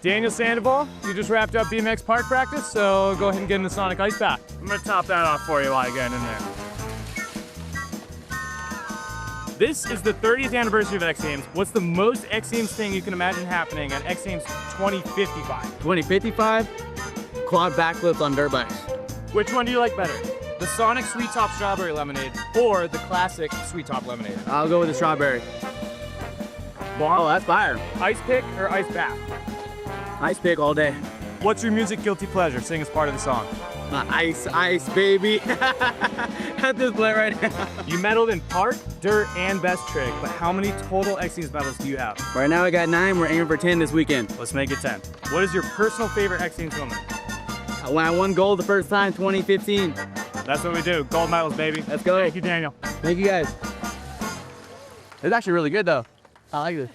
Daniel Sandoval, you just wrapped up BMX park practice, so go ahead and get in the Sonic Ice Bath. I'm gonna top that off for you while I get in there. This is the 30th anniversary of X Games. What's the most X Games thing you can imagine happening at X Games 2055? 2055, quad backflip on dirt bikes. Which one do you like better? The Sonic Sweet Top Strawberry Lemonade or the classic Sweet Top Lemonade? I'll go with the strawberry. Oh, that's fire. Ice pick or ice bath? Ice pick all day. What's your music guilty pleasure? Sing as part of the song. Ice, ice, baby. At this point right now. You medaled in park, dirt, and best trick, but how many total X Games medals do you have? Right now I got 9, we're aiming for 10 this weekend. Let's make it 10. What is your personal favorite X Games moment? When I won gold the first time, 2015. That's what we do, gold medals, baby. Let's go. Thank you, Daniel. Thank you guys. It's actually really good though. I like this.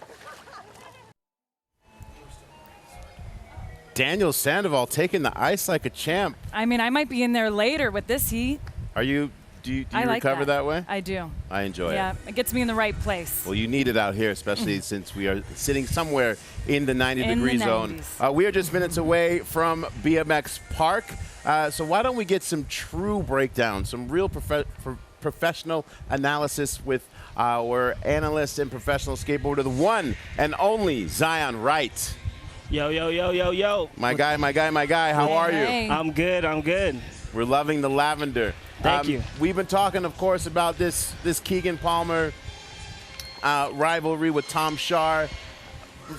Daniel Sandoval taking the ice like a champ. I mean, I might be in there later with this heat. Do you I like recover that way? I do. I enjoy it. Yeah, it gets me in the right place. Well, you need it out here, especially since we are sitting somewhere in the 90-degree zone. 90s. We are just minutes away from BMX Park. So why don't we get some true breakdown, some real professional analysis with our analyst and professional skateboarder, the one and only Zion Wright. Yo, yo, yo, yo, yo. My guy, my guy, my guy. How are you? Hey. I'm good, I'm good. We're loving the lavender. Thank you. We've been talking, of course, about this Keegan Palmer rivalry with Tom Shar.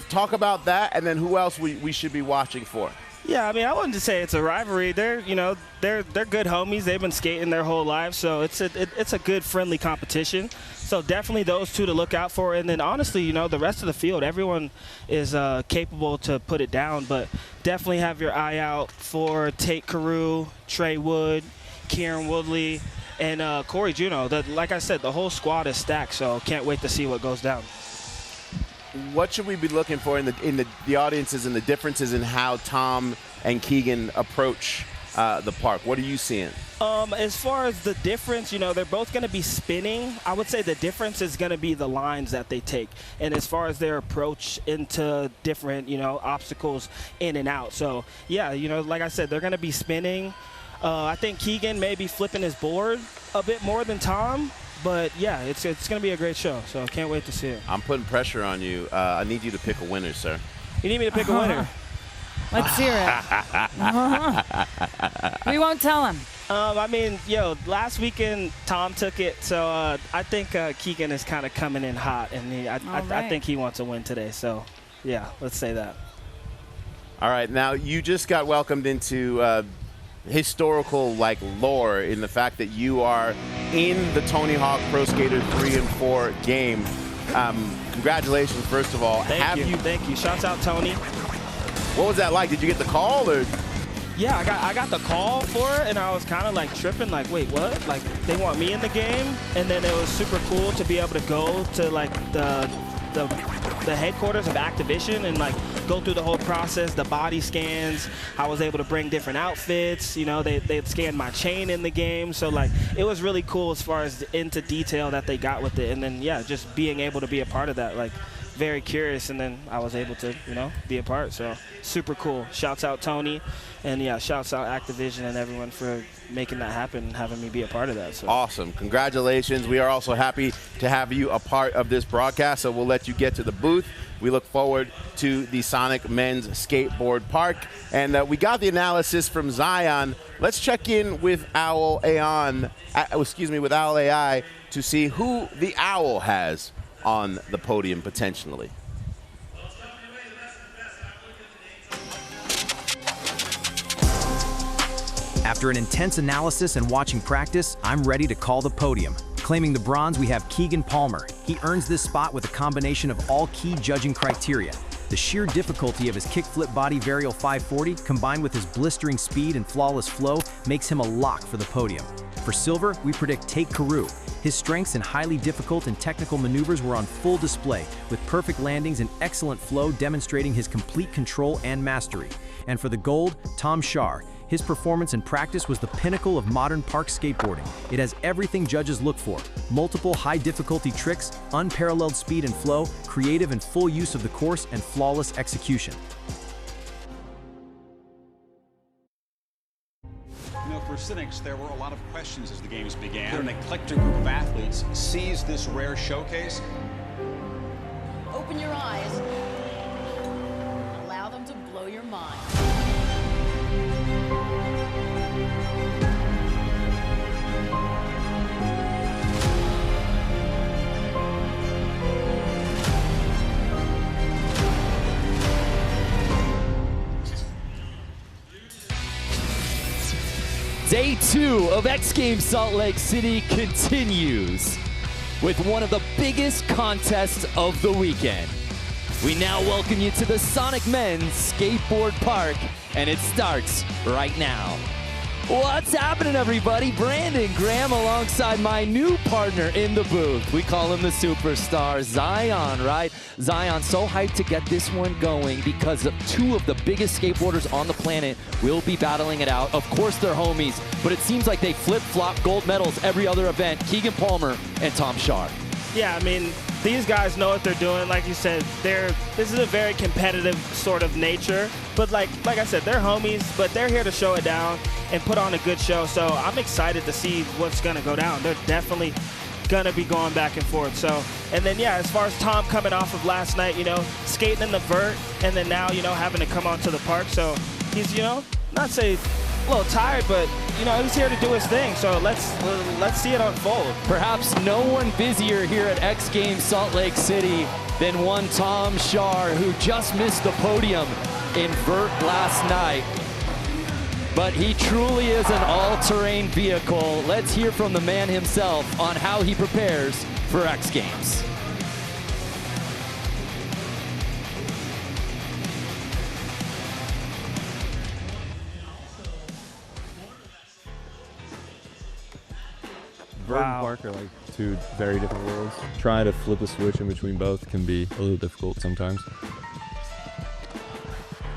Talk about that, and then who else we should be watching for. Yeah, I mean, I wouldn't say it's a rivalry. They're good homies. They've been skating their whole lives, so it's a good, friendly competition. So definitely those two to look out for. And then honestly, the rest of the field, everyone is capable to put it down, but definitely have your eye out for Tate Carew, Trey Wood, Kieran Woodley, and Corey Juno. Like I said, the whole squad is stacked, so can't wait to see what goes down. What should we be looking for in the audiences and the differences in how Tom and Keegan approach the park? What are you seeing? As far as the difference, they're both going to be spinning. I would say the difference is going to be the lines that they take, and as far as their approach into different, obstacles in and out. So, yeah, like I said, they're going to be spinning. I think Keegan may be flipping his board a bit more than Tom. But, yeah, it's going to be a great show, so I can't wait to see it. I'm putting pressure on you. I need you to pick a winner, sir. You need me to pick a winner? Let's hear it. We won't tell him. I mean, last weekend Tom took it, so I think Keegan is kind of coming in hot, and I think he wants to win today. So, yeah, let's say that. All right, now you just got welcomed into historical lore in the fact that you are in the Tony Hawk Pro Skater 3 and 4 game. Congratulations, first of all. Thank you. Shouts out Tony. What was that like? Did you get the call or? Yeah, I got the call for it, and I was kind of tripping, wait, what? They want me in the game, and then it was super cool to be able to go to the headquarters of Activision and go through the whole process, the body scans. I was able to bring different outfits. They'd scanned my chain in the game, so it was really cool as far as into detail that they got with it. And then just being able to be a part of that, very curious, and then I was able to be a part. So super cool. Shouts out Tony, and shouts out Activision and everyone for making that happen and having me be a part of that. So. Awesome. Congratulations. We are also happy to have you a part of this broadcast, so we'll let you get to the booth. We look forward to the Sonic Men's Skateboard Park. And we got the analysis from Zion. Let's check in with Owl AI to see who the Owl has on the podium potentially. After an intense analysis and watching practice, I'm ready to call the podium. Claiming the bronze, we have Keegan Palmer. He earns this spot with a combination of all key judging criteria. The sheer difficulty of his kickflip body varial 540, combined with his blistering speed and flawless flow, makes him a lock for the podium. For silver, we predict Tate Carew. His strengths in highly difficult and technical maneuvers were on full display, with perfect landings and excellent flow demonstrating his complete control and mastery. And for the gold, Tom Shar. His performance in practice was the pinnacle of modern park skateboarding. It has everything judges look for: multiple high-difficulty tricks, unparalleled speed and flow, creative and full use of the course, and flawless execution. For cynics, there were a lot of questions as the games began. An eclectic group of athletes seized this rare showcase. Open your eyes. Allow them to blow your mind. Day 2 of X Games Salt Lake City continues with one of the biggest contests of the weekend. We now welcome you to the Sonic Men's Skateboard Park, and it starts right now. What's happening, everybody? Brandon Graham alongside my new partner in the booth. We call him the superstar, Zion, right? Zion, so hyped to get this one going because two of the biggest skateboarders on the planet will be battling it out. Of course, they're homies, but it seems like they flip-flop gold medals every other event. Keegan Palmer and Tom Sharp. Yeah, I mean, these guys know what they're doing. Like you said, this is a very competitive sort of nature. But like I said, they're homies, but they're here to show it down and put on a good show. So I'm excited to see what's going to go down. They're definitely going to be going back and forth. So, and then, yeah, as far as Tom coming off of last night, skating in the vert, and then now, having to come onto the park. So he's, not say a little tired, but, he's here to do his thing. So let's see it unfold. Perhaps no one busier here at X Games Salt Lake City than one Tom Shar, who just missed the podium in vert last night. But he truly is an all-terrain vehicle. Let's hear from the man himself on how he prepares for X Games. Vert and park are like two very different worlds. Trying to flip a switch in between both can be a little difficult sometimes.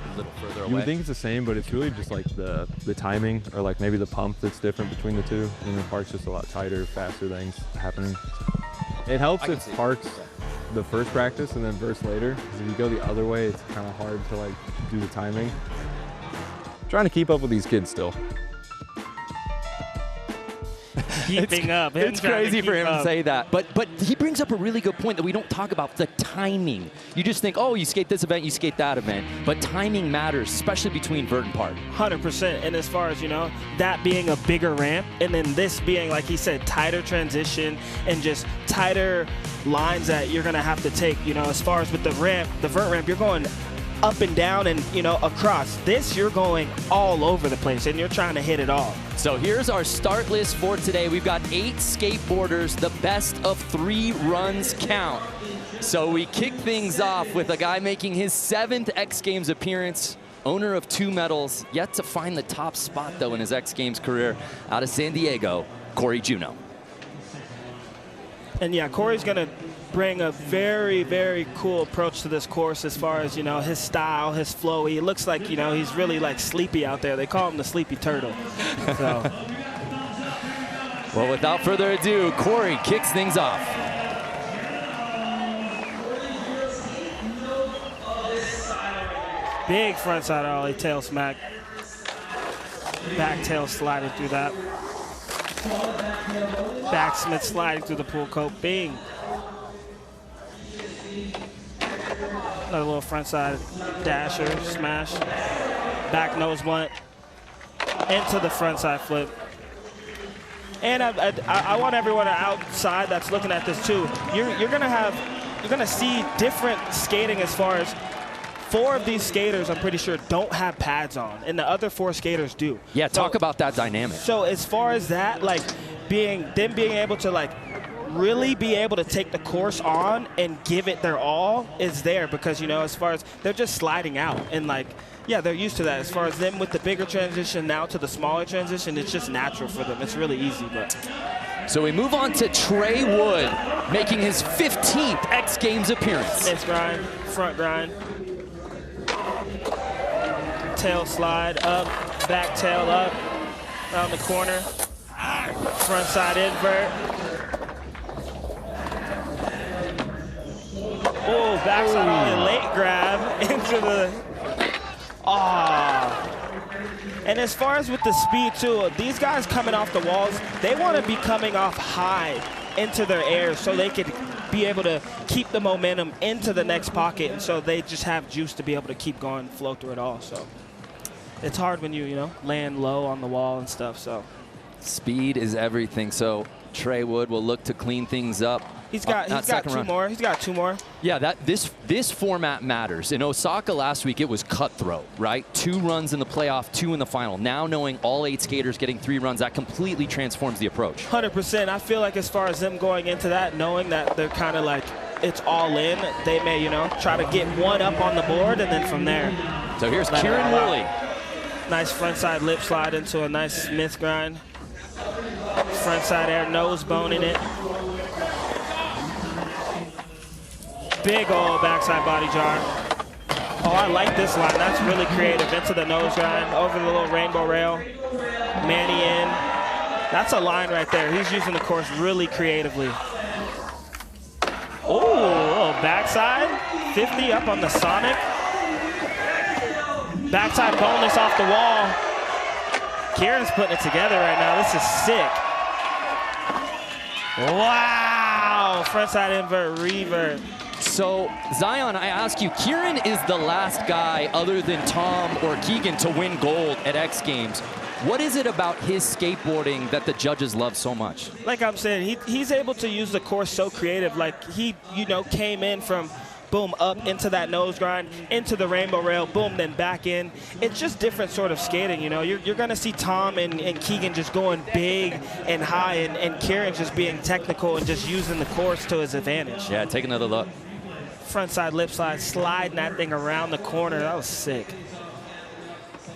A little further away. You would think it's the same, but it's really just like the timing or like maybe the pump that's different between the two. And the park's just a lot tighter, faster things happening. It helps if park's the first practice and then verse later. Because if you go the other way, it's kind of hard to like do the timing. Trying to keep up with these kids still. Keeping up. It's crazy for him to say that. But he brings up a really good point that we don't talk about, the timing. You just think, oh, you skate this event, you skate that event. But timing matters, especially between vert and park. 100%. And as far as, that being a bigger ramp, and then this being, like he said, tighter transition and just tighter lines that you're going to have to take, as far as with the ramp, the vert ramp, you're going up and down and, across. This, you're going all over the place, and you're trying to hit it all. So here's our start list for today. We've got 8 skateboarders. The best of 3 runs count. So we kick things off with a guy making his 7th X Games appearance, owner of 2 medals, yet to find the top spot, though, in his X Games career, out of San Diego, Corey Juneau. And yeah, Corey's going to bring a very, very cool approach to this course as far as, his style, his flowy. It looks like, he's really like sleepy out there. They call him the sleepy turtle. So. Well, without further ado, Corey kicks things off. Big frontside ollie, tail smack. Back tail sliding through that. Backsmith sliding through the pull coat. Bing. Another little frontside dasher, smash. Back nose blunt. Into the frontside flip. And I want everyone outside that's looking at this too. You're gonna see different skating as far as 4 of these skaters, I'm pretty sure, don't have pads on, and the other 4 skaters do. Yeah, talk about that dynamic. So as far as that, like being able to like really be able to take the course on and give it their all is there because, as far as they're just sliding out and like, yeah, they're used to that. As far as them with the bigger transition now to the smaller transition, it's just natural for them. It's really easy, but. So we move on to Trey Wood, making his 15th X Games appearance. Miss grind, front grind. Tail slide up, back tail up, around the corner, front side invert. Backside ollie, late grab into the, And as far as with the speed, too, these guys coming off the walls, they want to be coming off high into their air so they could be able to keep the momentum into the next pocket, and so they just have juice to be able to keep going, flow through it all. So it's hard when you land low on the wall and stuff. So speed is everything. So Trey Wood will look to clean things up. He's got two more. He's got 2 more. Yeah, this format matters. In Osaka last week, it was cutthroat, right? 2 runs in the playoff, 2 in the final. Now knowing all 8 skaters getting 3 runs, that completely transforms the approach. 100%. I feel like as far as them going into that, knowing that they're kind of like it's all in, they may, try to get 1 up on the board, and then from there. So here's Kieran Woolley. Nice frontside lip slide into a nice Smith grind. Frontside air, nose boning it. Big old backside body jar. Oh, I like this line. That's really creative. Into the nose grind, over the little rainbow rail. Manny in. That's a line right there. He's using the course really creatively. Oh, little backside. 50 up on the Sonic. Backside bonus off the wall. Kieran's putting it together right now. This is sick. Wow. Frontside invert, revert. So, Zion, I ask you, Kieran is the last guy other than Tom or Keegan to win gold at X Games. What is it about his skateboarding that the judges love so much? Like I'm saying, he's able to use the course so creative. Like he, came in from boom, up into that nose grind, into the rainbow rail, boom, then back in. It's just different sort of skating, You're going to see Tom and Keegan just going big and high, and Kieran just being technical and just using the course to his advantage. Yeah, take another look. Frontside lip slide, sliding that thing around the corner. That was sick.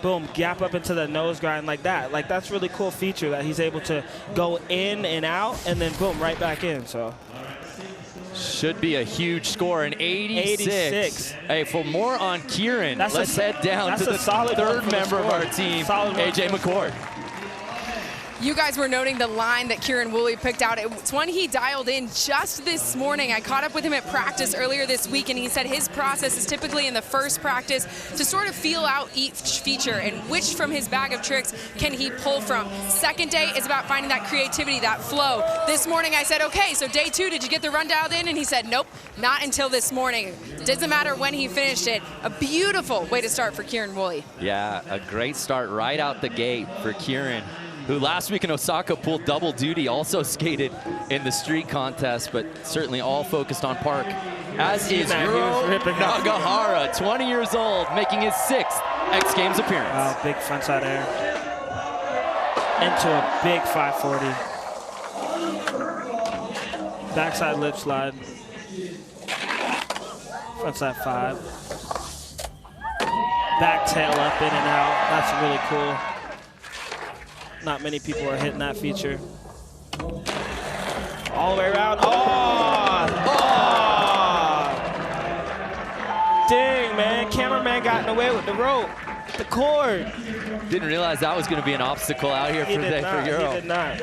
Boom, gap up into the nose grind like that. Like, that's really cool feature that he's able to go in and out and then boom, right back in. So should be a huge score, an 86. Hey, for more on Kieran, let's head down to the third member of our team, AJ McCord. You guys were noting the line that Kieran Woolley picked out. It's one he dialed in just this morning. I caught up with him at practice earlier this week, and he said his process is typically in the first practice to sort of feel out each feature and which from his bag of tricks can he pull from. Second day is about finding that creativity, that flow. This morning I said, okay, so day 2, did you get the run dialed in? And he said, nope, not until this morning. Doesn't matter when he finished it. A beautiful way to start for Kieran Woolley. Yeah, a great start right out the gate for Kieran, who last week in Osaka pulled double duty, also skated in the street contest, but certainly all focused on park. As is Hiro Nagahara, 20 years old, making his 6th X Games appearance. Wow, big frontside air. Into a big 540. Backside lip slide. Frontside 5. Back tail up, in and out. That's really cool. Not many people are hitting that feature. All the way around. Oh! Dang, man. Cameraman got in the way with the rope. The cord. Didn't realize that was going to be an obstacle out here for Hiro. He did not.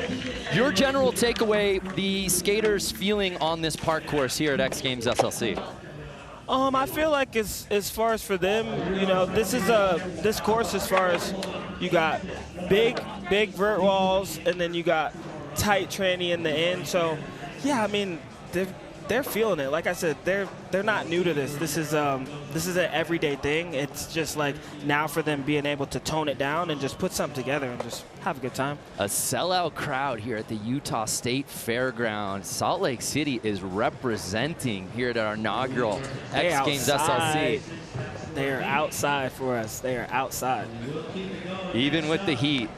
Your general takeaway, the skaters feeling on this park course here at X Games SLC? I feel like as far as for them, this course, as far as you got big vert walls, and then you got tight tranny in the end. So, yeah, I mean, they're feeling it. Like I said, they're not new to this. This is an everyday thing. It's just like now for them being able to tone it down and just put something together and just have a good time. A sellout crowd here at the Utah State Fairgrounds. Salt Lake City is representing here at our inaugural X Games SLC. They are outside for us. They are outside. Even with the heat,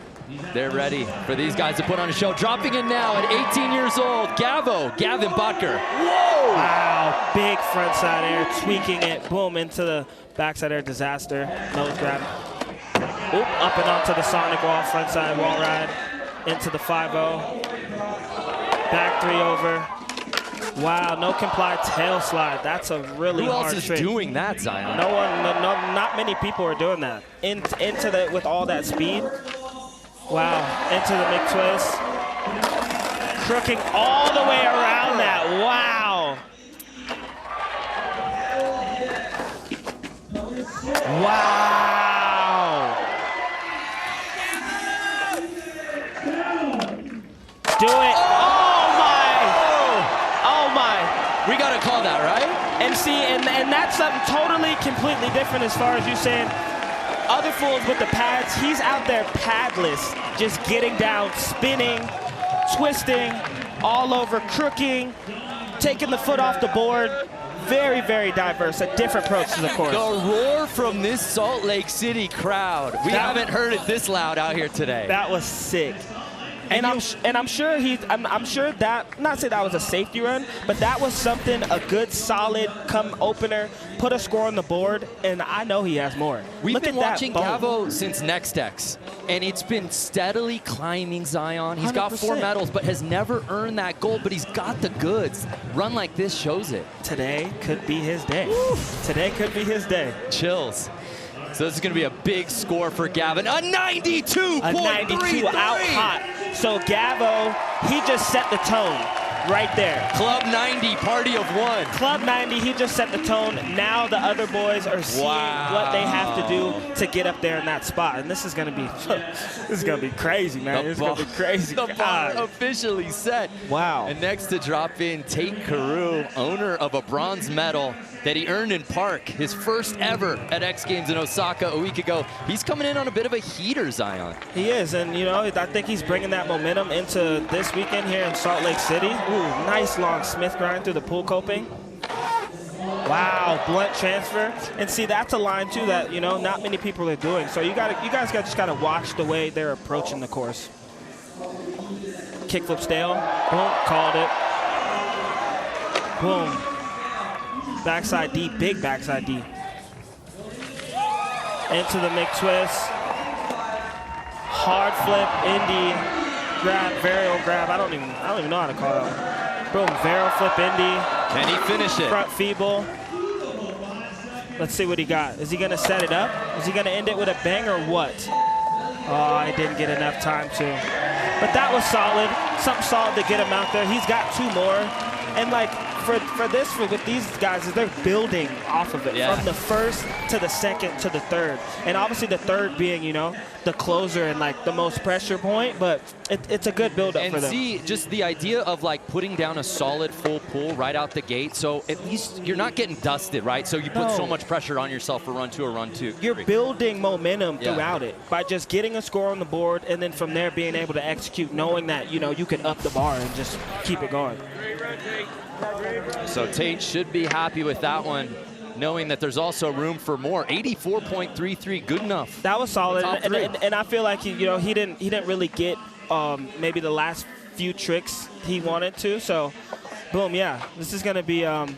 they're ready for these guys to put on a show. Dropping in now at 18 years old, Gavin Butker. Whoa! Wow, big frontside air, tweaking it, boom, into the backside air disaster. Nose grab. Oop, up and onto the Sonic wall, frontside wall ride, into the 5-0. Back 3 over. Wow, no comply tail slide. That's a really hard trick. Who else is doing that, Zion? No one, not many people are doing that. Into the, with all that speed. Wow, into the McTwist. Crooking all the way around that, wow. Wow. completely different as far as you saying other fools with the pads. He's out there padless, just getting down, spinning, twisting, all over, crooking, taking the foot off the board. Very, very diverse, a different approach to the course. The roar from this Salt Lake City crowd. We haven't heard it this loud out here today. That was sick. And I'm sure I'm sure that, not say that was a safety run, but that was something, a good solid come opener, put a score on the board, and I know he has more. We've Look been at watching that bone. Gavo since NextX, and it's been steadily climbing Zion. He's got 4 100%. medals, but has never earned that gold, but he's got the goods. Run like this shows it. Today could be his day. Today could be his day. Chills. So this is going to be a big score for Gavin. A 92.33. A 92 out hot. So Gavo, he just set the tone right there. Club 90, party of 1. Club 90, he just set the tone. Now the other boys are seeing what they have to do to get up there in that spot. And this is going to be, this is going to be crazy, man. This is going to be crazy. The bar officially set. Wow. And next to drop in Tate Carew, owner of a bronze medal that he earned in Park, his first ever at X Games in Osaka a week ago. He's coming in on a bit of a heater, Zion. He is, and you know, I think he's bringing that momentum into this weekend here in Salt Lake City. Ooh, nice long Smith grind through the pool coping. Wow, blunt transfer. And see, that's a line too that, you know, not many people are doing. So you guys just gotta watch the way they're approaching the course. Kickflip stale, boom, called it. Boom. Backside D, big backside D. Into the McTwist. Hard flip, Indy, grab, varial grab. I don't even know how to call that one. Boom, varial flip Indy. Can he finish it? Front feeble. Let's see what he got. Is he gonna set it up? Is he gonna end it with a bang or what? Oh, I didn't get enough time to. But that was solid. Something solid to get him out there. He's got 2 more. And like, with these guys, is they're building off of it from the first to the second to the third, and obviously the third being, you know, the closer and like the most pressure point. But it's a good build up for them. And see, just the idea of like putting down a solid full pull right out the gate, so at least you're not getting dusted, right? So you put so much pressure on yourself for run 2 or run 2. You're building momentum throughout it by just getting a score on the board, and then from there being able to execute, knowing that, you know, you can up the bar and just keep it going. So Tate should be happy with that one, knowing that there's also room for more. 84.33, good enough. That was solid, and I feel like he didn't really get maybe the last few tricks he wanted to. So, boom, yeah, this is going to be a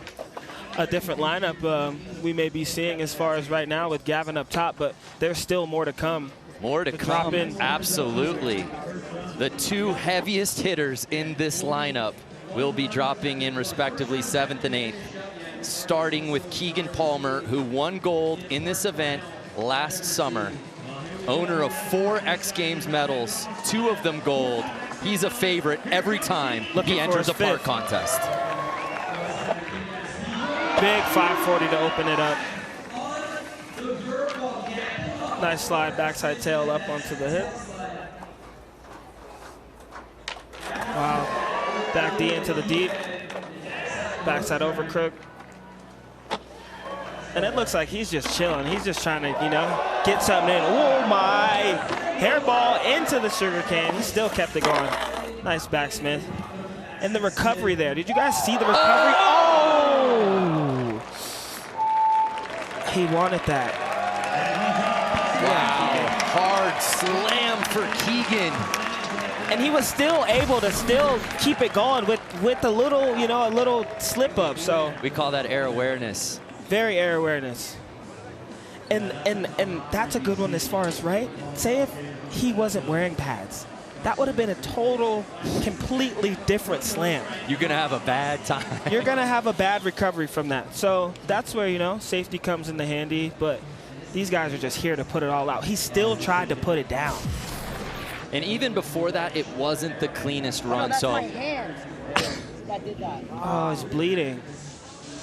different lineup we may be seeing as far as right now with Gavin up top, but there's still more to come. More to come, absolutely. The 2 heaviest hitters in this lineup will be dropping in respectively 7th and 8th, starting with Keegan Palmer, who won gold in this event last summer. Owner of 4 X Games medals, 2 of them gold. He's a favorite every time he enters a park contest. Big 540 to open it up. Nice slide backside tail up onto the hip. Wow. Back D into the deep. Backside over crook. And it looks like he's just chilling. He's just trying to, you know, get something in. Oh my! Hairball into the sugar cane. He still kept it going. Nice backsmith. And the recovery there. Did you guys see the recovery? Oh! He wanted that. Wow. Hard slam for Keegan. And he was still able to keep it going with a little, you know, a little slip up. So we call that air awareness. Very air awareness. And that's a good one as far as, right? Say if he wasn't wearing pads, that would have been a total, completely different slam. You're gonna have a bad time. You're gonna have a bad recovery from that. So that's where, you know, safety comes into handy, but these guys are just here to put it all out. He still tried to put it down. And even before that, it wasn't the cleanest run. That's so my hand that did that. Oh, he's bleeding.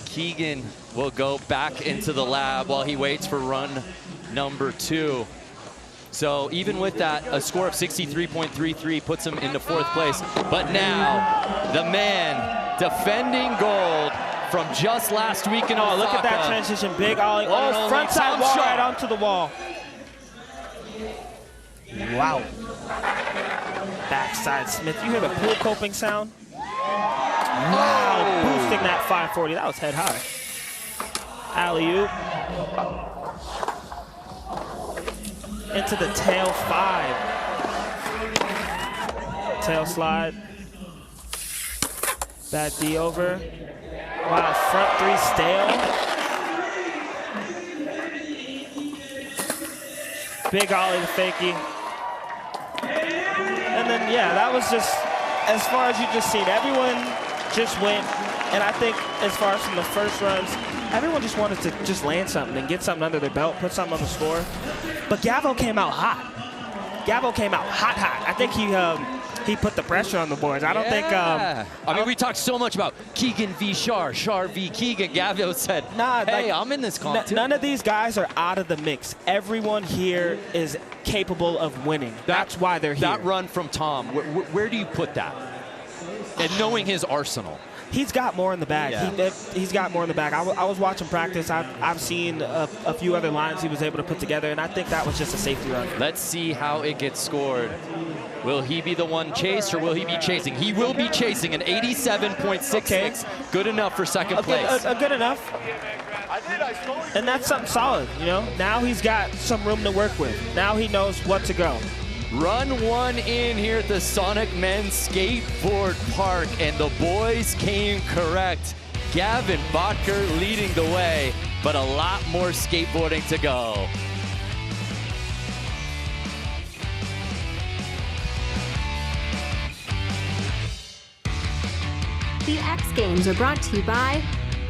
Keegan will go back into the lab while he waits for run number 2. So even with that, a score of 63.33 puts him into 4th place. But now, the man defending gold from just last week in Oh, Osaka. look at that transition. Big ollie. One and Oh, only front side Tom wall Shaw. right onto the wall. Wow. Backside Smith. You hear the pool coping sound? Wow. Boosting that 540. That was head high. Alley-oop. Into the tail 5. Tail slide. Back D over. Wow, front 3 stale. Big ollie to fakie. And then, yeah, that was just, as far as you just seen, everyone just went, and I think as far as from the first runs, everyone just wanted to just land something and get something under their belt, put something on the score. But Gavo came out hot. Gavo came out hot. I think he put the pressure on the boards. I don't think. I mean, we talked so much about Keegan v. Shar, Shar v. Keegan. Gavio said, Nah, hey, like, I'm in this comp too. None of these guys are out of the mix. Everyone here is capable of winning. That's why they're here. That run from Tom, where do you put that? And knowing his arsenal. He's got more in the bag. Yeah. He's got more in the bag. I was watching practice. I've seen a few other lines he was able to put together, and I think that was just a safety run. Let's see how it gets scored. Will he be the one chased, or will he be chasing? He will be chasing an 87.66. Okay. Good enough for second place. Good enough. And that's something solid, you know? Now he's got some room to work with. Now he knows what to go. Run 1 in here at the Sonic Men's Skateboard Park, and the boys came correct. Gavin Botker leading the way, but a lot more skateboarding to go. The X Games are brought to you by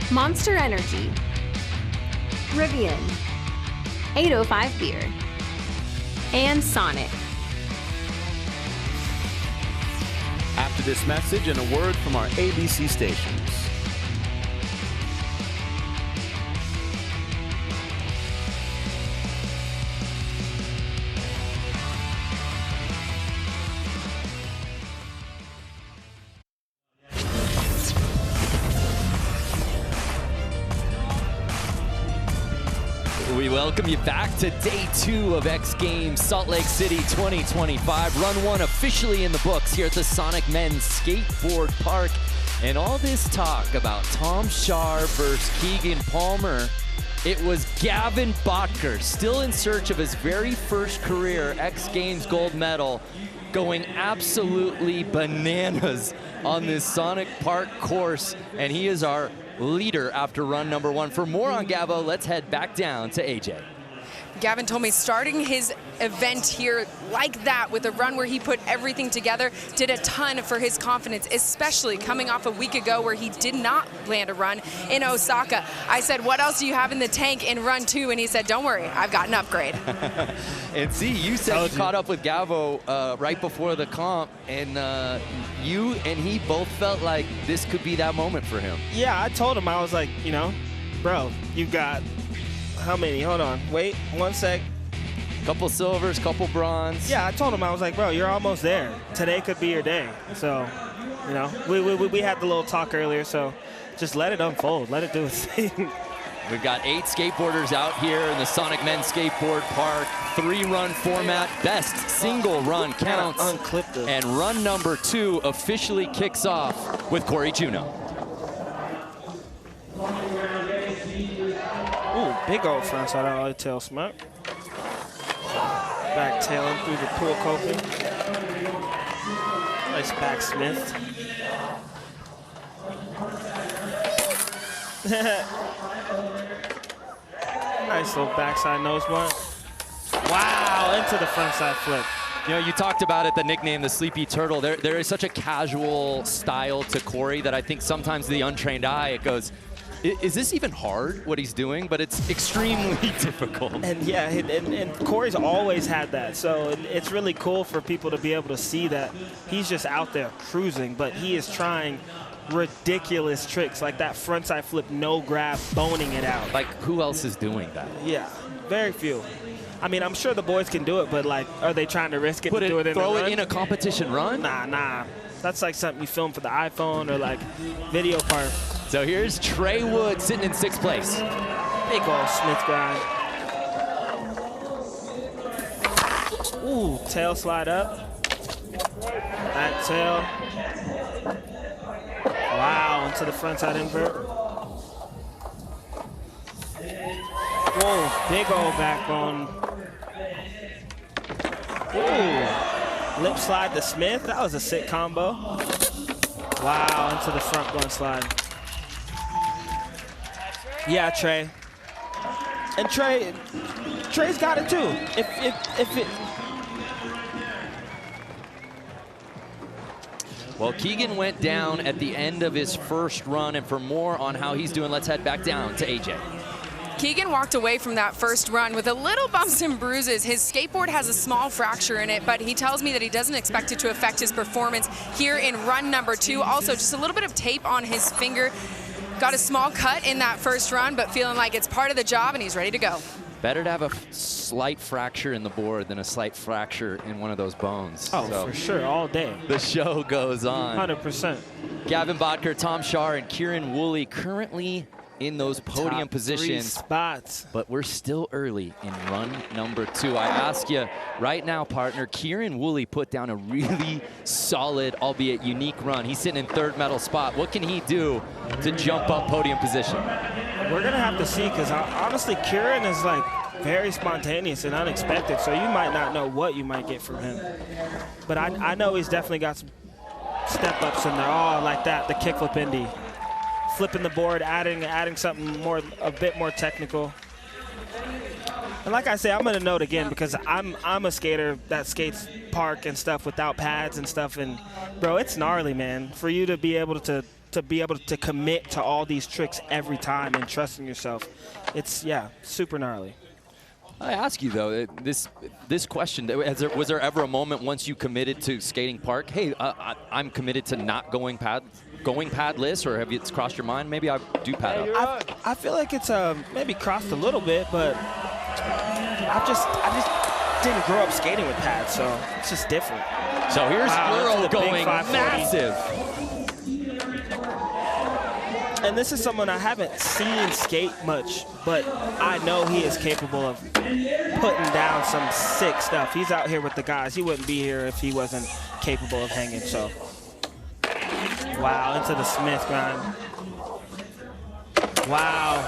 Monster Energy, Rivian, 805 Beer, and Sonic. After this message and a word from our ABC stations. We welcome you back to day 2 of X Games Salt Lake City 2025. Run 1 officially in the books here at the Sonic Men's Skateboard Park. And all this talk about Tom Shar versus Keegan Palmer, it was Gavin Botker, still in search of his very first career X Games gold medal, going absolutely bananas on this Sonic Park course. And he is our leader after run number 1. For more on Gavo, let's head back down to AJ. Gavin told me starting his event here like that with a run where he put everything together did a ton for his confidence, especially coming off a week ago where he did not land a run in Osaka. I said, what else do you have in the tank in run 2? And he said, don't worry, I've got an upgrade. And see, you said you caught up with Gavo right before the comp, and you and he both felt like this could be that moment for him. Yeah, I told him, I was like, you know, bro, you got how many? Hold on, wait, 1 sec. Couple silvers, couple bronze. Yeah, I told him, I was like, bro, you're almost there. Today could be your day. So, you know, we had the little talk earlier, so just let it unfold. Let it do its thing. We've got 8 skateboarders out here in the Sonic Men's Skateboard Park. 3-run format, best single run counts. Unclip this. And run number 2 officially kicks off with Corey Juno. Ooh, big old frontside ollie tail smack. Back tailing through the pool coping. Nice back Smith. Nice little backside nose blunt. Wow, into the frontside flip. You know, you talked about it, the nickname, the Sleepy Turtle. There is such a casual style to Corey that I think sometimes the untrained eye, it goes, is this even hard, what he's doing? But it's extremely difficult. And yeah, and Corey's always had that. So it's really cool for people to be able to see that he's just out there cruising, but he is trying ridiculous tricks like that frontside flip, no grab, boning it out. Like, who else is doing that? Yeah, very few. I mean, I'm sure the boys can do it, but like, are they trying to risk it to do it in throw a it run? in a competition run? Nah. That's like something you film for the iPhone or like video part. So here's Trey Wood sitting in 6th place. Big ol' Smith grind. Ooh, tail slide up. Back tail. Wow, into the front side invert. Whoa, big ol' backbone. Ooh, lip slide to Smith. That was a sick combo. Wow, into the front going slide. Yeah, Trey. And Trey's got it too. If it. Well, Keegan went down at the end of his first run, and for more on how he's doing, let's head back down to AJ. Keegan walked away from that first run with a little bumps and bruises. His skateboard has a small fracture in it, but he tells me that he doesn't expect it to affect his performance here in run number 2. Also, just a little bit of tape on his finger. Got a small cut in that first run, but feeling like it's part of the job and he's ready to go. Better to have a slight fracture in the board than a slight fracture in one of those bones. Oh, so for sure, all day. The show goes on. 100%. Gavin Bodker, Tom Shar, and Kieran Woolley currently in those podium Top positions. 3 spots. But we're still early in run number 2. I ask you right now, partner, Kieran Woolley put down a really solid, albeit unique run. He's sitting in 3rd medal spot. What can he do to jump up podium position? We're gonna have to see, because honestly, Kieran is like very spontaneous and unexpected, so you might not know what you might get from him. But I know he's definitely got some step-ups in there. Oh, like that, the kickflip indie. Flipping the board, adding something a bit more technical. And like I say, I'm gonna note again because I'm a skater that skates park and stuff without pads and stuff, and bro, it's gnarly, man. For you to be able to commit to all these tricks every time and trusting yourself, it's super gnarly. I ask you though, this question: was there ever a moment once you committed to skating park? Hey, I'm committed to not going padless, or have it's crossed your mind? Maybe I do pad up. I feel like it's maybe crossed a little bit, but I just didn't grow up skating with pads, so it's just different. So here's Euro going massive. And this is someone I haven't seen skate much, but I know he is capable of putting down some sick stuff. He's out here with the guys. He wouldn't be here if he wasn't capable of hanging, so. Wow, into the Smith grind. Wow.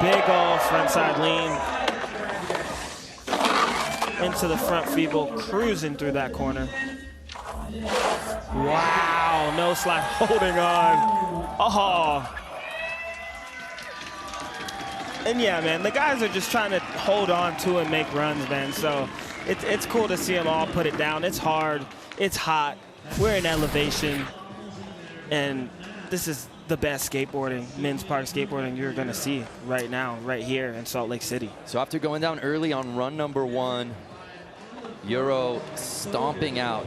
Big ol' frontside lean. Into the front feeble, cruising through that corner. Wow, no slide, holding on. Oh. And yeah, man, the guys are just trying to hold on to and make runs, man. So it's cool to see them all put it down. It's hard, it's hot, we're in elevation, and this is the best skateboarding, men's park skateboarding you're gonna see right now, right here in Salt Lake City. So after going down early on run number 1, Euro stomping out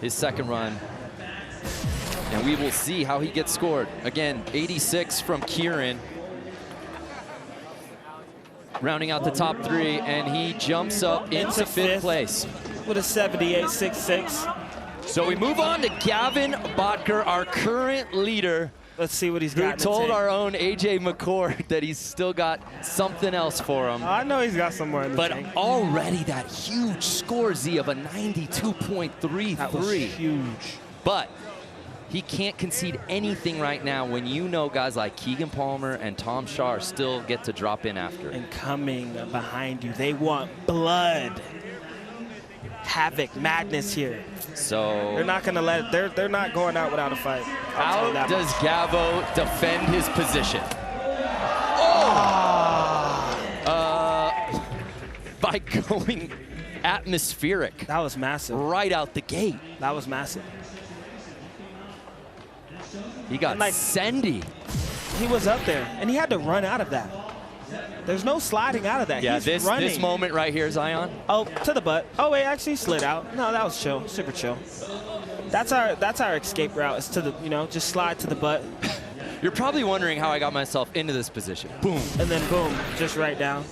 his second run, and we will see how he gets scored. Again, 86 from Kieran, rounding out the top 3, and he jumps up into 5th place with a 78.66. So we move on to Gavin Bodker, our current leader. Let's see what he's got. Who told our own AJ McCord that he's still got something else for him. I know he's got some more in the tank. But already that huge score, Z, of a 92.33. That was huge. But he can't concede anything right now when you know guys like Keegan Palmer and Tom Shar still get to drop in after. And coming behind you, they want blood. Havoc, madness here. So they're not gonna let it, they're not going out without a fight. How does Gavo defend his position? By going atmospheric. That was massive. Right out the gate. That was massive. He got Sendy. He was up there, and he had to run out of that. There's no sliding out of that. Yeah, He's running. This moment right here, Zion. Oh, to the butt. Oh wait, actually slid out. No, that was chill, super chill. That's our escape route. Is to the, just slide to the butt. You're probably wondering how I got myself into this position. Boom. And then boom, just right down.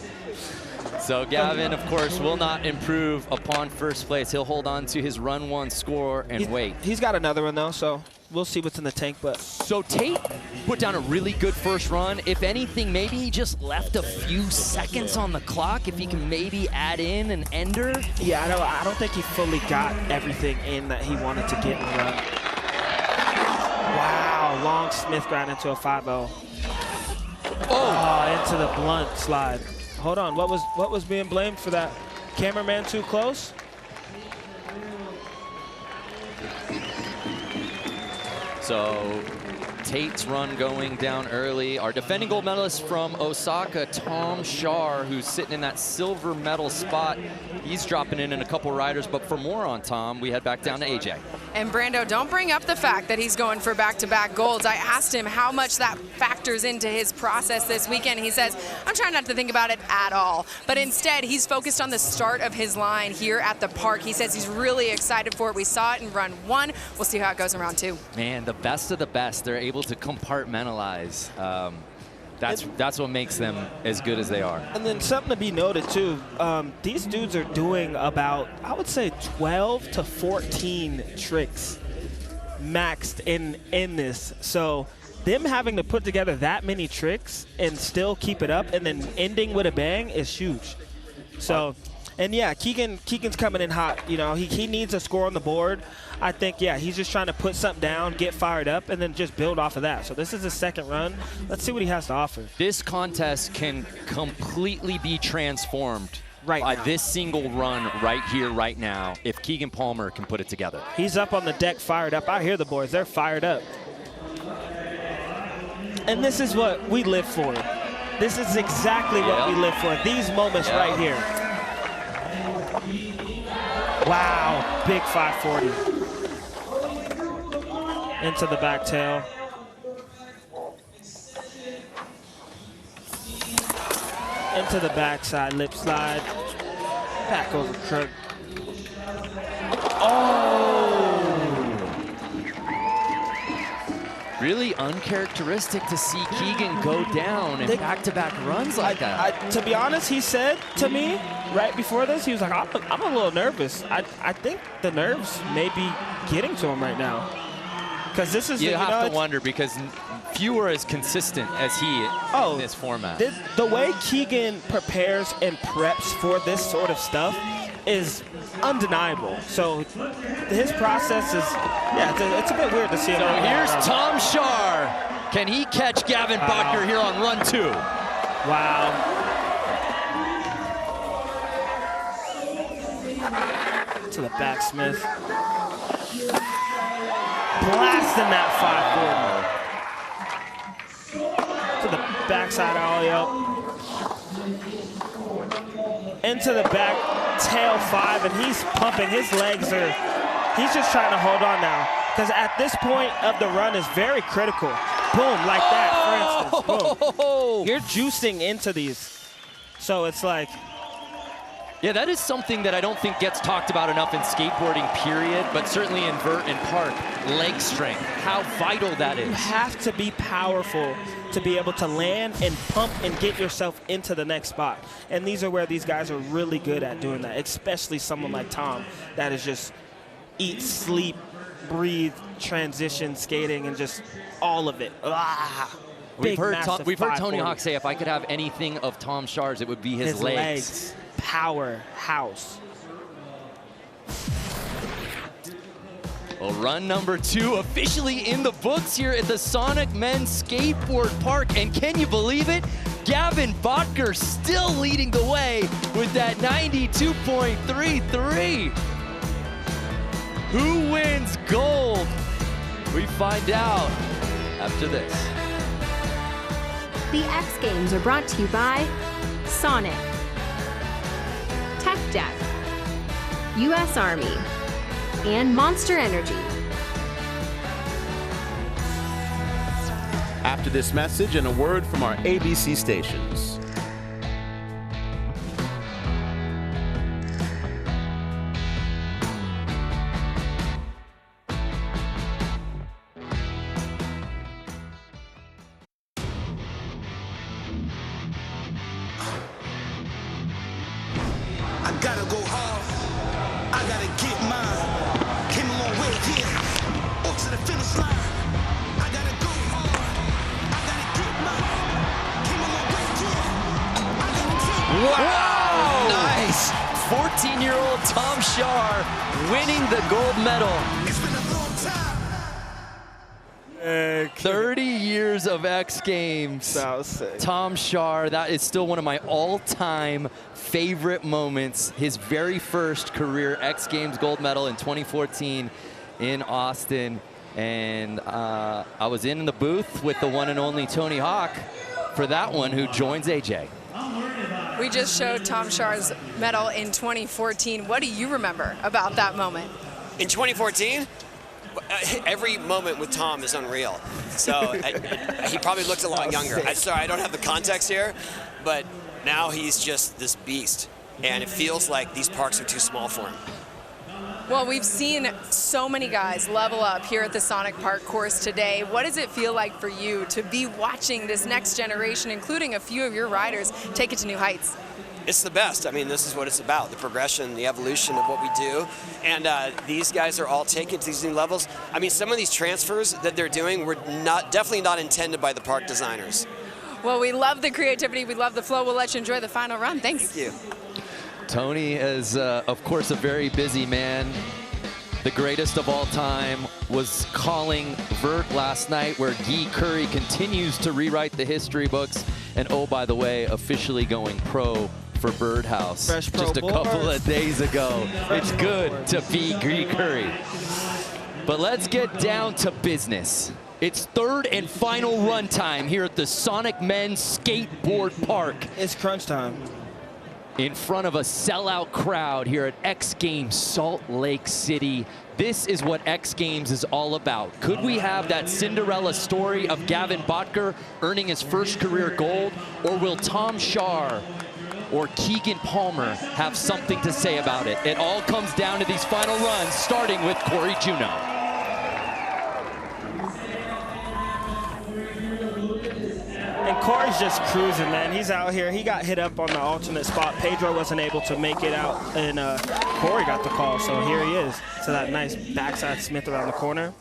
So Gavin, of course, will not improve upon first place. He'll hold on to his run 1 score and wait. He's got another one, though, so we'll see what's in the tank. But so Tate put down a really good first run. If anything, maybe he just left a few seconds on the clock. If he can maybe add in an ender. Yeah, I don't think he fully got everything in that he wanted to get in the run. Wow, long Smith grind into a 5-0. Oh, into the blunt slide. Hold on, what was being blamed for that? Cameraman too close? So Tate's run going down early. Our defending gold medalist from Osaka, Tom Shar, who's sitting in that silver medal spot. He's dropping in a couple riders, but for more on Tom, we head back down to AJ. And Brando, don't bring up the fact that he's going for back-to-back golds. I asked him how much that factors into his process this weekend. He says, I'm trying not to think about it at all. But instead, he's focused on the start of his line here at the park. He says he's really excited for it. We saw it in run 1. We'll see how it goes in round 2. Man, the best of the best. They're able to compartmentalize. That's what makes them as good as they are. And then something to be noted too, these dudes are doing about, I would say, 12 to 14 tricks maxed in this. So them having to put together that many tricks and still keep it up and then ending with a bang is huge. So, and yeah, Keegan's coming in hot. You know, he needs a score on the board. I think, yeah, he's just trying to put something down, get fired up, and then just build off of that. So this is his second run. Let's see what he has to offer. This contest can completely be transformed by this single run right here, right now, if Keegan Palmer can put it together. He's up on the deck, fired up. I hear the boys. They're fired up. And this is what we live for. This is exactly what we live for. These moments right here. Wow, big 540. Into the back tail. Into the backside lip slide. Back over crook. Oh! Really uncharacteristic to see Keegan go down in back-to-back runs like that. To be honest, he said to me right before this, he was like, I'm a little nervous. I think the nerves may be getting to him right now. Because this is, you have to wonder, because few are as consistent as he in this format. The way Keegan prepares and preps for this sort of stuff is undeniable. So his process is, yeah, it's a bit weird to see him. So here's Tom Shar. Can he catch Gavin Butker here on run 2? Wow. To the backsmith. Blasting that 540. To the backside ollie up. Into the back tail 5, and he's pumping. His legs are, he's just trying to hold on now. Because at this point of the run is very critical. Boom, like that, for instance. Boom. You're juicing into these. So it's like, yeah, that is something that I don't think gets talked about enough in skateboarding, period, but certainly in vert and park. Leg strength, how vital that is. You have to be powerful to be able to land and pump and get yourself into the next spot. And these are where these guys are really good at doing that, especially someone like Tom that is just eat, sleep, breathe, transition, skating, and just all of it. We've heard Tony Hawk say, if I could have anything of Tom Shar's, it would be his legs. Powerhouse. Well, run number 2 officially in the books here at the Sonic Men's Skateboard Park. And can you believe it? Gavin Butker still leading the way with that 92.33. Who wins gold? We find out after this. The X Games are brought to you by Sonic, Tech Deck, U.S. Army, and Monster Energy. After this message and a word from our ABC stations. Gotta go hard. I gotta get mine. Came a long way, yeah. Up to the finish line. I gotta go hard. I gotta get mine. Came a long way, yeah. I gotta get Wow! Nice. 14-year-old Tom Shar winning the gold medal. It's been a long time. 30 years of X Games. That was sick. Tom Shar, that is still one of my all-time favorite moments. His very first career X Games gold medal in 2014 in Austin. And I was in the booth with the one and only Tony Hawk for that one, who joins AJ. We just showed Tom Shar's medal in 2014. What do you remember about that moment? In 2014? Every moment with Tom is unreal. So he probably looked a lot younger. Sorry, I don't have the context here, but now he's just this beast. And it feels like these parks are too small for him. Well, we've seen so many guys level up here at the Sonic Park course today. What does it feel like for you to be watching this next generation, including a few of your riders, take it to new heights? It's the best. I mean, this is what it's about, the progression, the evolution of what we do. And these guys are all taken to these new levels. I mean, some of these transfers that they're doing were definitely not intended by the park designers. Well, we love the creativity. We love the flow. We'll let you enjoy the final run. Thanks. Thank you. Tony is, of course, a very busy man. The greatest of all time was calling Vert last night, where Guy Curry continues to rewrite the history books. And oh, by the way, officially going pro for Birdhouse Fresh pro just a couple of days ago. It's good to be Guy Curry. But let's get down to business. It's third and final run time here at the Sonic Men's Skateboard Park. It's crunch time. In front of a sellout crowd here at X Games Salt Lake City. This is what X Games is all about. Could we have that Cinderella story of Gavin Botker earning his first career gold? Or will Tom Shar or Keegan Palmer have something to say about it? It all comes down to these final runs, starting with Corey Juno. And Corey's just cruising, man. He's out here. He got hit up on the alternate spot. Pedro wasn't able to make it out, and Corey got the call, so here he is. So that nice backside Smith around the corner.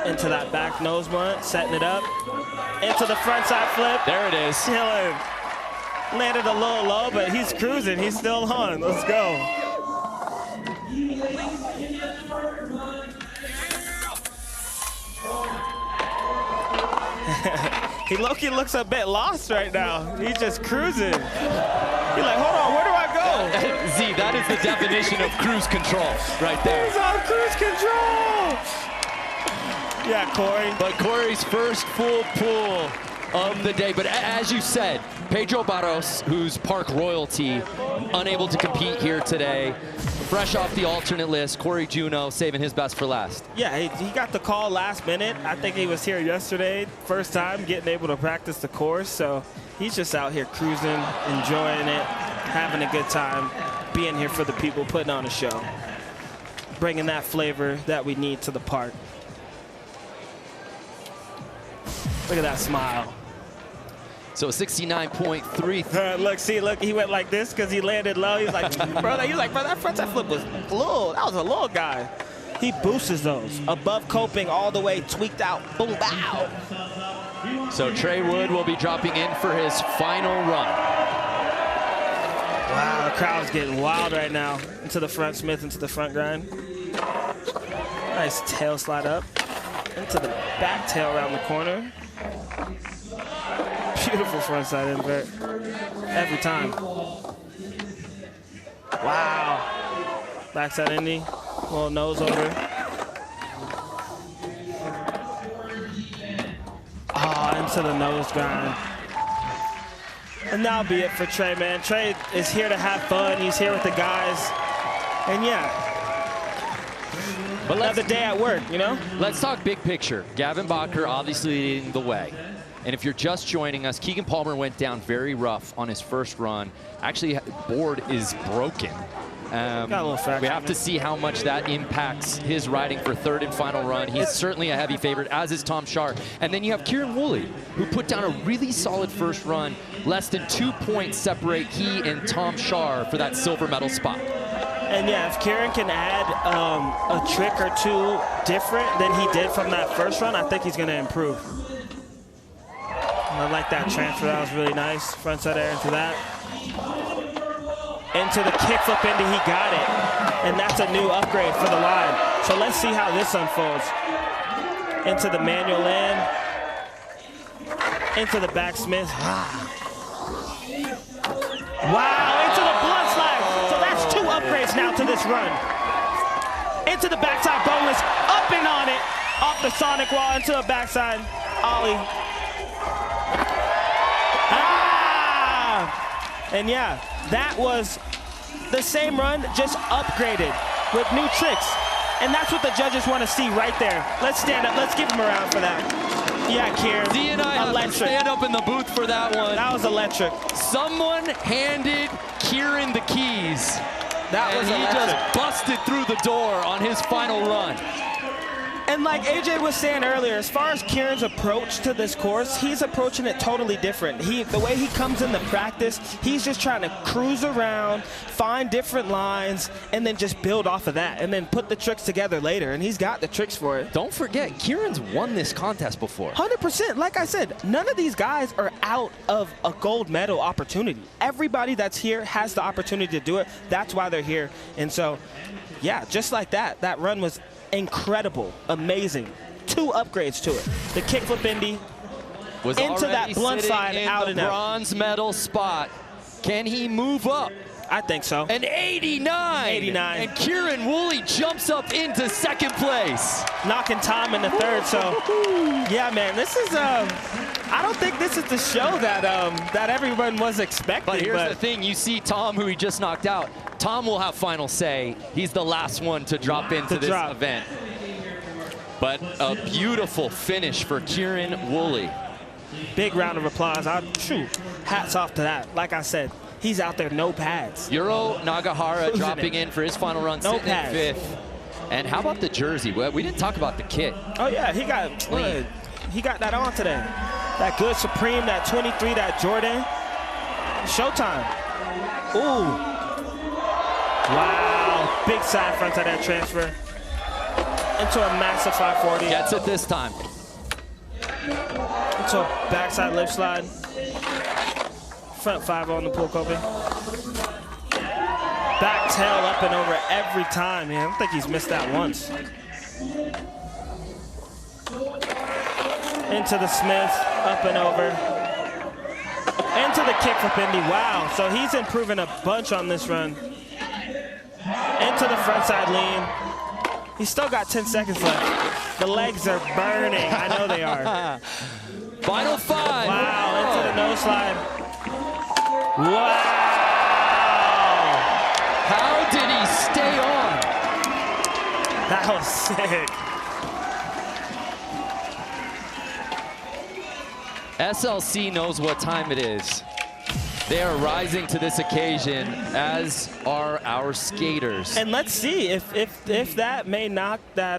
Into that back nose blunt, setting it up. Into the front side flip. There it is. Chilling. Landed a little low, but he's cruising. He's still on. Let's go. He low-key looks a bit lost right now. He's just cruising. He's like, hold on, where do I go? Z, that is the definition of cruise control right there. He's on cruise control. Yeah, Corey. But Corey's first full pull of the day. But as you said, Pedro Barros, who's park royalty, unable to compete here today. Fresh off the alternate list, Corey Juno saving his best for last. Yeah, he got the call last minute. I think he was here yesterday, first time getting able to practice the course. So he's just out here cruising, enjoying it, having a good time, being here for the people, putting on a show, bringing that flavor that we need to the park. Look at that smile. So 69.3. Look, he went like this because he landed low. He's like, bro, that front side flip was little. That was a little guy. He boosts those above coping all the way, tweaked out, boom, bow. So Trey Wood will be dropping in for his final run. Wow, the crowd's getting wild right now. Into the front Smith, into the front grind. Nice tail slide up. Into the back tail around the corner. Beautiful frontside invert every time. Wow. Backside Indy, little nose over. Into the nose grind. And that'll be it for Trey, man. Trey is here to have fun. He's here with the guys. And yeah, but another day at work, you know? Let's talk big picture. Gavin Botker obviously leading the way. And if you're just joining us, Keegan Palmer went down very rough on his first run. Actually, board is broken. We have to see how much that impacts his riding for third and final run. He's certainly a heavy favorite, as is Tom Schaar. And then you have Kieran Woolley, who put down a really solid first run. Less than 2 points separate he and Tom Schaar for that silver medal spot. And yeah, if Kieran can add a trick or two different than he did from that first run, I think he's going to improve. I like that transfer. That was really nice. Front side air into that. Into the kickflip into, he got it. And that's a new upgrade for the line. So let's see how this unfolds. Into the manual in. Into the backsmith. Wow, into the blunt slide. So that's 2 upgrades now to this run. Into the backside boneless, up and on it. Off the Sonic wall into a backside ollie. And yeah, that was the same run, just upgraded with new tricks. And that's what the judges want to see right there. Let's stand up. Let's give him a round for that. Yeah, Kieran. D and I have to stand up in the booth for that one. That was electric. Someone handed Kieran the keys. That was electric. He just busted through the door on his final run. And like AJ was saying earlier, as far as Kieran's approach to this course, he's approaching it totally different. The way he comes into practice, he's just trying to cruise around, find different lines, and then just build off of that, and then put the tricks together later, and he's got the tricks for it. Don't forget, Kieran's won this contest before. 100%. Like I said, none of these guys are out of a gold medal opportunity. Everybody that's here has the opportunity to do it. That's why they're here. And so, yeah, just like that, that run was incredible, amazing. 2 upgrades to it. The kickflip Indy was into that blunt slide out and out. Bronze medal spot. Can he move up? I think so. An 89. 89. And Kieran Woolley jumps up into second place. Knocking Tom in the third. So, yeah, man, this is I don't think this is the show that that everyone was expecting. But here's the thing, you see Tom, who he just knocked out. Tom will have final say. He's the last one to drop into this event. But a beautiful finish for Kieran Woolley. Big round of applause. Hats off to that. Like I said, he's out there, no pads. Yuro Nagahara dropping in for his final run, no sitting pads. in 5th. And how about the jersey? We didn't talk about the kit. Oh yeah, he got that on today. That good Supreme, that 23, that Jordan. Showtime. Ooh. Wow, big side front of that transfer. Into a massive 540. Gets it this time. Into a backside lip slide. Front 5 on the pull coping. Back tail up and over every time, man. I don't think he's missed that once. Into the Smith, up and over. Into the kickflip Indy, wow. So he's improving a bunch on this run. Into the front side lean. He's still got 10 seconds left. The legs are burning, I know they are. Final 5. Wow, into the nose slide. Wow. How did he stay on? That was sick. SLC knows what time it is. They are rising to this occasion, as are our skaters. And let's see if that may knock that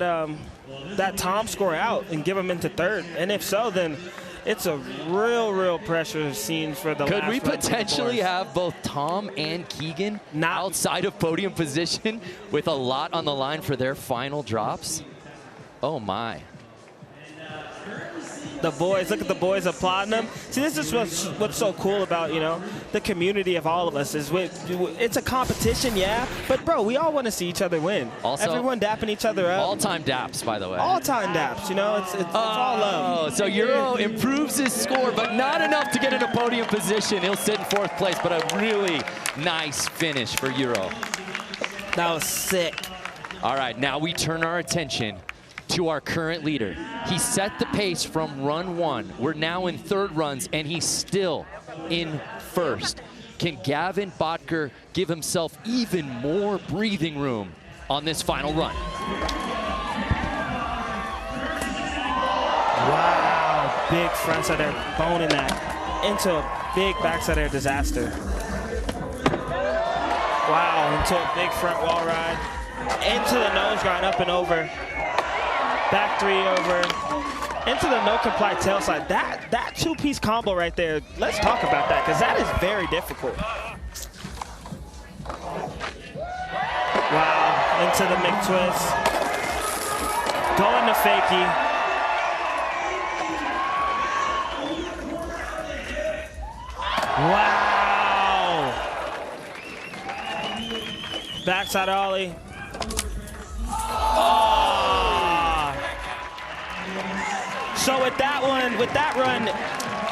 that Tom score out and give him into third. And if so, then it's a real pressure scene for the last Could we run potentially have both Tom and Keegan outside of podium position with a lot on the line for their final drops? Oh my. The boys, look at the boys applauding them. See, this is what's so cool about, you know, the community of all of us is it's a competition, yeah, but bro, we all want to see each other win. Also, everyone dapping each other up. All-time daps, by the way. All-time daps, you know, it's all love. So Euro improves his score, but not enough to get into podium position. He'll sit in 4th place, but a really nice finish for Euro. That was sick. All right, now we turn our attention to our current leader. He set the pace from run 1. We're now in 3rd runs, and he's still in 1st. Can Gavin Botker give himself even more breathing room on this final run? Wow, big frontside air, boning that into a big backside air disaster. Wow, into a big front wall ride. Into the nose grind, up and over. Back 3 over. Into the no comply tail slide. That two-piece combo right there, let's talk about that, because that is very difficult. Wow, into the McTwist. Going to fakie. Wow. Backside ollie. Oh. So with that run,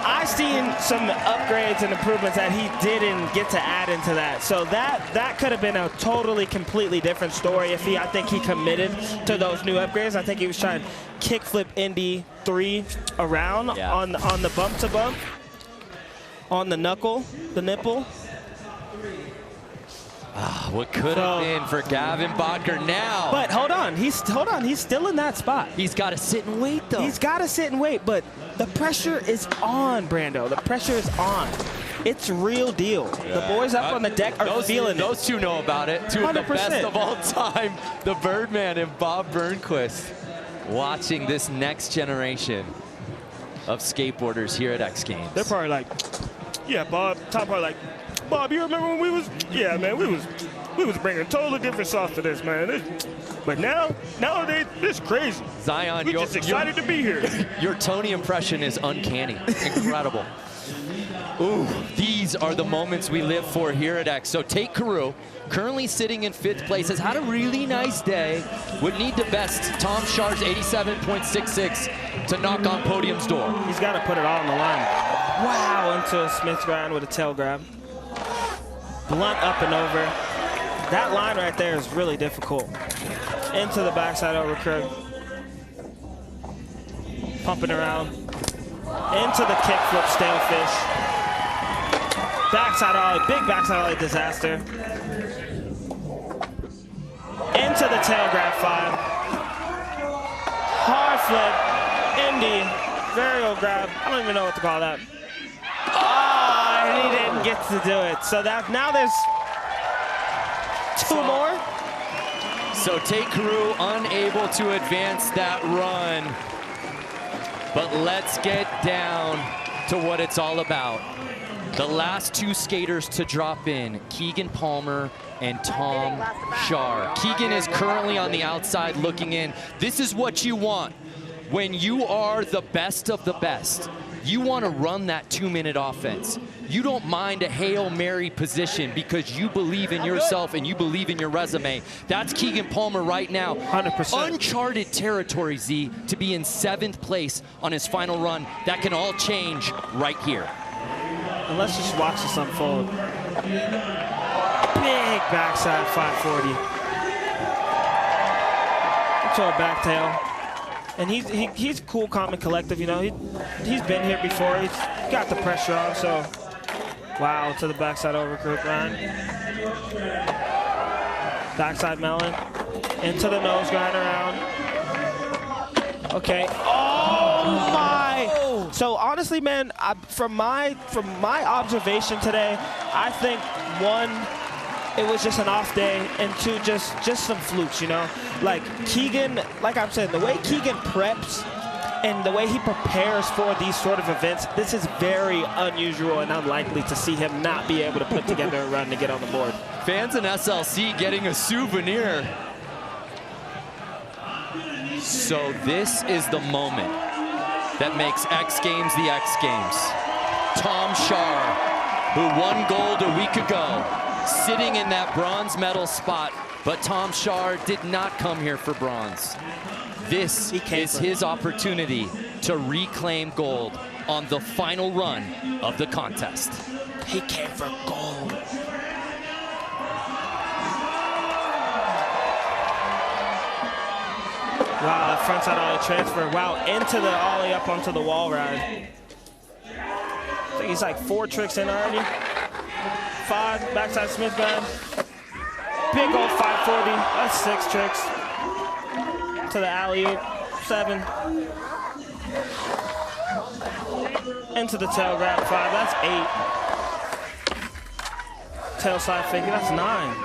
I seen some upgrades and improvements that he didn't get to add into that. So that could have been a totally, completely different story if I think he committed to those new upgrades. I think he was trying to kickflip Indy 3 around on the bump to bump, on the nipple. What could have been for Gavin Bodker now. But hold on, he's still in that spot. He's got to sit and wait, though. He's got to sit and wait, but the pressure is on, Brando. The pressure is on. It's real deal. The boys up on the deck are feeling it. Those two know about it. 2 of the 100%. best of all time, the Birdman and Bob Burnquist, watching this next generation of skateboarders here at X Games. They're probably like, yeah, Bob. Tom probably like, Bob, you remember when we was, yeah, man, we was bringing totally different sauce to this, man. But nowadays, this is crazy. Zion, we're just excited to be here. Your Tony impression is uncanny, incredible. Ooh, these are the moments we live for here at X. So Tate Carew, currently sitting in 5th place, has had a really nice day. Would need to best Tom Schar's 87.66 to knock on podium's door. He's got to put it all on the line. Wow, into a Smith grind with a tail grab. Blunt up and over. That line right there is really difficult. Into the backside overcurve. Pumping around. Into the kickflip stalefish. Backside ollie, big backside ollie disaster. Into the tail grab 5. Hard flip, Indy, varial grab. I don't even know what to call that. Oh, and he didn't get to do it. So now there's 2 more. So Tate Carew unable to advance that run. But let's get down to what it's all about. The last 2 skaters to drop in, Keegan Palmer and Tom Schar. Keegan is currently on the outside looking in. This is what you want when you are the best of the best. You want to run that 2-minute offense. You don't mind a Hail Mary position because you believe in yourself and you believe in your resume. That's Keegan Palmer right now. 100%. Uncharted territory, Z, to be in 7th place on his final run. That can all change right here. And let's just watch this unfold. Big backside 540. Into a back tail. And he's cool, calm, and collective. You know, he's been here before. He's got the pressure on. So, wow, to the backside overcurve grind. Backside melon. Into the nose grind around. Okay. Oh my! So honestly, man, from my observation today, I think 1, it was just an off day, and 2, just some flukes, you know? Like Keegan, like I'm saying, the way Keegan preps and the way he prepares for these sort of events, this is very unusual and unlikely to see him not be able to put together a run to get on the board. Fans in SLC getting a souvenir. So this is the moment that makes X Games the X Games. Tom Schar, who won gold a week ago, sitting in that bronze medal spot, but Tom Schar did not come here for bronze. This is his opportunity to reclaim gold on the final run of the contest. He came for gold. Wow, that frontside ollie transfer. Wow, into the ollie up onto the wall ride. I think he's like 4 tricks in already. 5, backside Smith grind. Big old 540, that's 6 tricks. To the alley-oop, 7. Into the tail grab 5, that's 8. Tail slide figure, that's 9.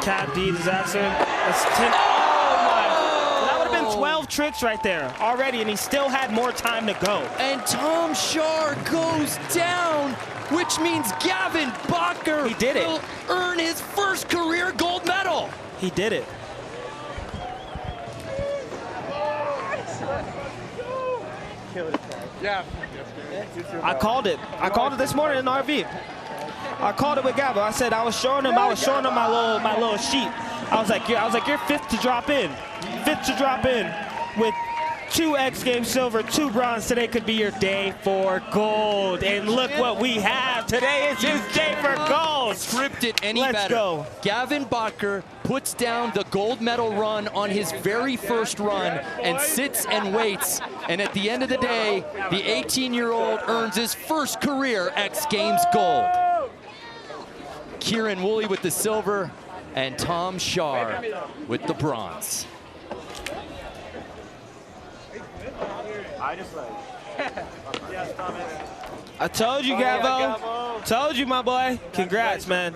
Cat D disaster. That's 10. Oh my! So that would have been 12 tricks right there already, and he still had more time to go. And Tom Shar goes down, which means Gavin Bacher will earn his first career gold medal. He did it. Yeah. I called it. I called it this morning in the RV. I called it with Gabo. I said I was showing him my little sheet. I was like, you're fifth to drop in. Fifth to drop in with 2 X Games silver, 2 bronze. Today could be your day for gold. And look what we have. Today is his day for gold. Scripted any better. Let's go. Gavin Bacher puts down the gold medal run on his very first run and sits and waits. And at the end of the day, the 18-year-old earns his first career X Games gold. Kieran Woolley with the silver and Tom Shar with the bronze. I told you, Gabo. Told you, my boy. Congrats, man.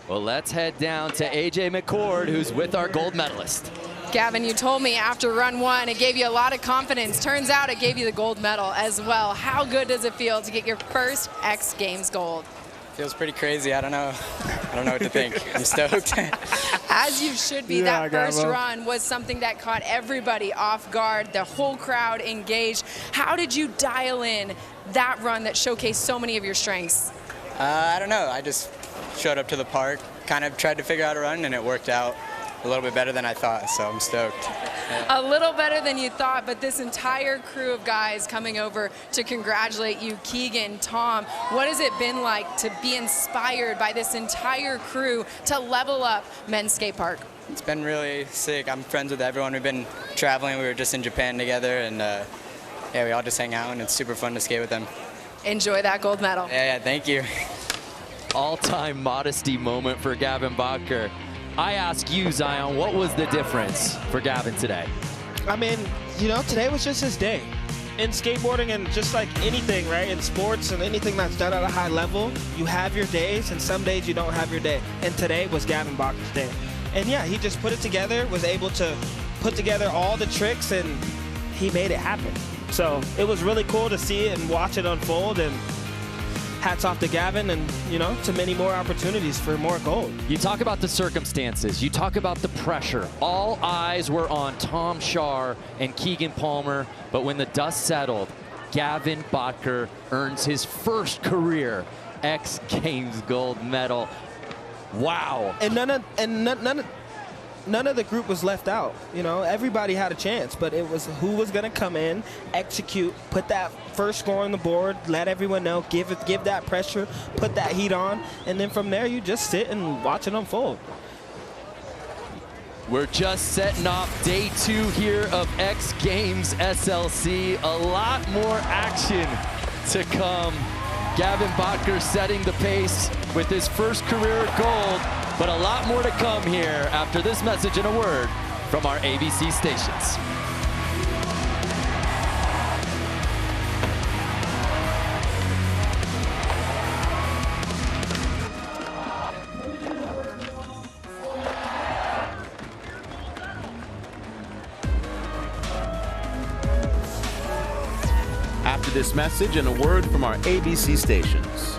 Well, let's head down to AJ McCord, who's with our gold medalist. Gavin, you told me after run 1, it gave you a lot of confidence. Turns out it gave you the gold medal as well. How good does it feel to get your first X Games gold? Feels pretty crazy. I don't know what to think. I'm stoked. As you should be. That first run was something that caught everybody off guard, the whole crowd engaged. How did you dial in that run that showcased so many of your strengths? I don't know. I just showed up to the park, kind of tried to figure out a run, and it worked out a little bit better than I thought, so I'm stoked. A little better than you thought, but this entire crew of guys coming over to congratulate you, Keegan, Tom, what has it been like to be inspired by this entire crew to level up Men's Skate Park? It's been really sick. I'm friends with everyone. We've been traveling. We were just in Japan together, and yeah, we all just hang out, and it's super fun to skate with them. Enjoy that gold medal. Yeah, thank you. All-time modesty moment for Gavin Bacher. I ask you, Zion, what was the difference for Gavin today? I mean, you know, today was just his day. In skateboarding and just like anything, right? In sports and anything that's done at a high level, you have your days, and some days you don't have your day. And today was Gavin Bacher's day. And yeah, he just put it together, was able to put together all the tricks, and he made it happen. So it was really cool to see it and watch it unfold, and hats off to Gavin, and you know, to many more opportunities for more gold. You talk about the circumstances, you talk about the pressure. All eyes were on Tom Shar and Keegan Palmer, but when the dust settled, Gavin Bacher earns his first career X Games gold medal. Wow. And none of the group was left out. You know, everybody had a chance, but it was who was going to come in, execute, put that first score on the board, let everyone know, give that pressure, put that heat on, and then from there you just sit and watch it unfold. We're just setting off day 2 here of X Games SLC. A lot more action to come. Gavin Bacher setting the pace with his first career gold, but a lot more to come here after this message and a word from our ABC stations. After this message and a word from our ABC stations.